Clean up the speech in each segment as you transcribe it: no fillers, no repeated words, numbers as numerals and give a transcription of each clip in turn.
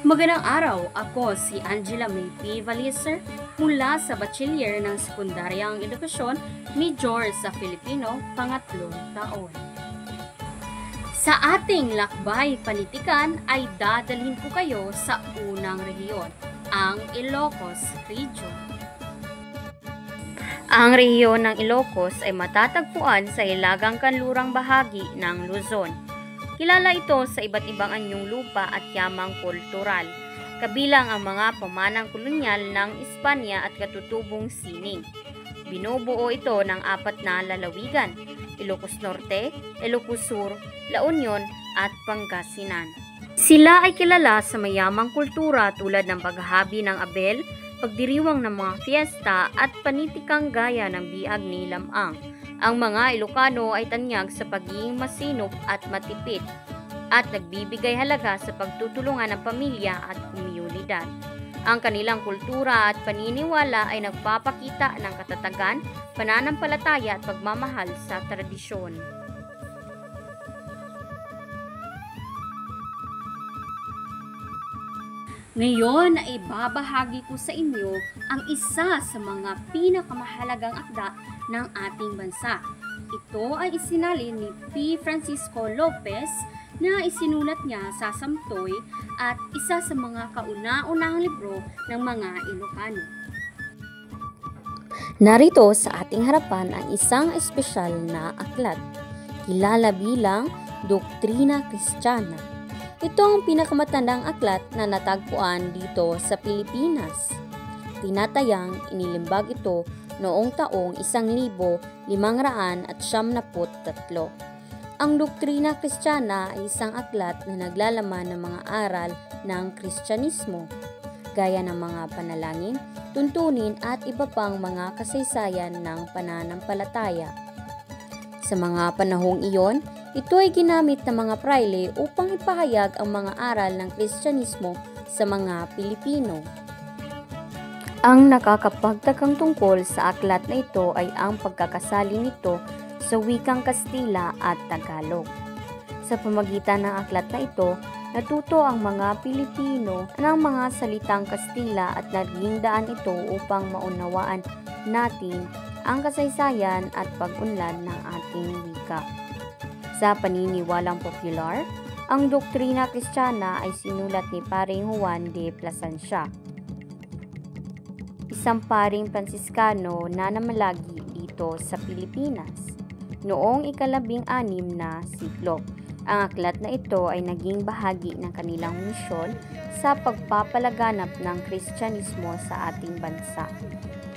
Magandang araw, ako si Angela May P. Valiser mula sa Bachiller ng Sekundaryang Edukasyon, Major sa Filipino, pangatlong taon. Sa ating lakbay panitikan ay dadalhin ko kayo sa unang rehiyon, ang Ilocos Region. Ang rehiyon ng Ilocos ay matatagpuan sa hilagang kanlurang bahagi ng Luzon. Kilala ito sa iba't ibang anyong lupa at yamang kultural, kabilang ang mga pamanang kolonyal ng Espanya at katutubong sining. Binubuo ito ng 4 na lalawigan, Ilocos Norte, Ilocos Sur, La Union at Pangasinan. Sila ay kilala sa mayamang kultura tulad ng paghahabi ng abel, pagdiriwang ng mga fiesta at panitikang gaya ng biag ni Lamang. Ang mga Ilocano ay tanyag sa pagiging masinop at matipid at nagbibigay halaga sa pagtutulungan ng pamilya at komunidad. Ang kanilang kultura at paniniwala ay nagpapakita ng katatagan, pananampalataya at pagmamahal sa tradisyon. Ngayon ay babahagi ko sa inyo ang isa sa mga pinakamahalagang akda ng ating bansa. Ito ay isinalin ni P. Francisco Lopez na isinulat niya sa Samtoy at isa sa mga kauna-unahang libro ng mga Ilocano. Narito sa ating harapan ang isang espesyal na aklat, kilala bilang Doktrina Kristiyana. Ito ang pinakamatandang aklat na natagpuan dito sa Pilipinas. Tinatayang inilimbag ito noong taong 1573. Ang Doktrina Kristiyana ay isang aklat na naglalaman ng mga aral ng Kristyanismo, gaya ng mga panalangin, tuntunin at iba pang mga kasaysayan ng pananampalataya. Sa mga panahong iyon, ito ay ginamit ng mga prayle upang ipahayag ang mga aral ng Kristyanismo sa mga Pilipino. Ang nakakapagtakang tungkol sa aklat na ito ay ang pagkakasali nito sa wikang Kastila at Tagalog. Sa pamagitan ng aklat na ito, natuto ang mga Pilipino ng mga salitang Kastila at naging daan ito upang maunawaan natin ang kasaysayan at pag-unlad ng ating wika. Sa paniniwalang popular, ang Doktrina Kristiyana ay sinulat ni Paring Juan de Plasencia, isang paring Fransiskano na namalagi dito sa Pilipinas noong ika-16 na siglo. Ang aklat na ito ay naging bahagi ng kanilang misyon sa pagpapalaganap ng Kristyanismo sa ating bansa.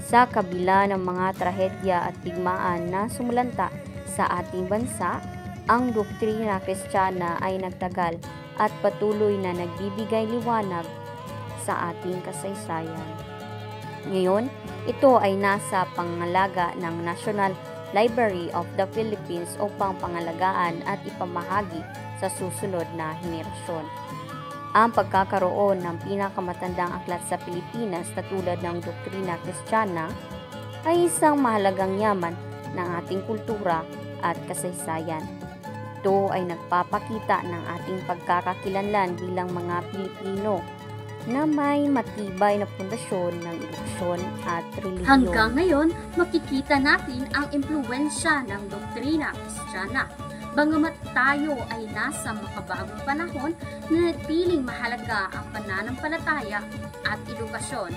Sa kabila ng mga trahedya at digmaan na sumulanta sa ating bansa, ang Doktrina Kristiyana ay nagtagal at patuloy na nagbibigay liwanag sa ating kasaysayan. Ngayon, ito ay nasa pangalaga ng National Library of the Philippines upang pangalagaan at ipamahagi sa susunod na henerasyon. Ang pagkakaroon ng pinakamatandang aklat sa Pilipinas na tulad ng Doktrina Kristiyana ay isang mahalagang yaman ng ating kultura at kasaysayan. Ito ay nagpapakita ng ating pagkakakilanlan bilang mga Pilipino na may matibay na pundasyon ng edukasyon at relihiyon. Hanggang ngayon, makikita natin ang impluwensya ng Doktrina Kristiyana. Bagamat tayo ay nasa makabagong panahon, nanatiling mahalaga ang pananampalataya at edukasyon.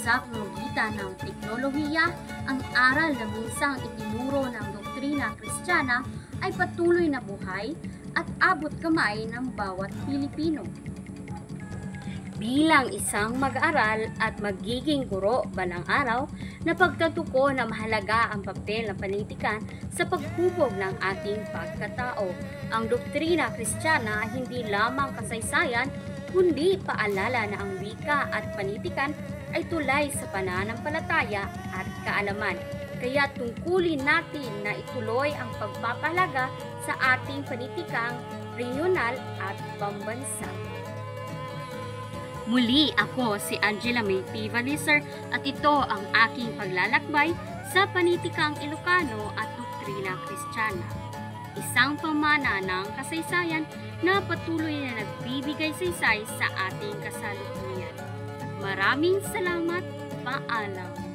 Sa pamamagitan ng teknolohiya, ang aral na minsang itinuro ng Doktrina Kristiyana ay patuloy na buhay at abot kamay ng bawat Pilipino. Bilang isang mag-aaral at magiging guro balang araw, napagtatuko na mahalaga ang papel ng panitikan sa paghubog ng ating pagkatao. Ang Doktrina Kristiyana ay hindi lamang kasaysayan, kundi paalala na ang wika at panitikan ay tulay sa pananampalataya at kaalaman. Kaya tungkulin natin na ituloy ang pagpapahalaga sa ating panitikang regional at pambansa. Muli ako si Angela May P. Valiser at ito ang aking paglalakbay sa panitikang Ilocano at Doktrina Kristiyana. isang pamana ng kasaysayan na patuloy na nagbibigay saysay sa ating kasalukuyan. Maraming salamat, paalam.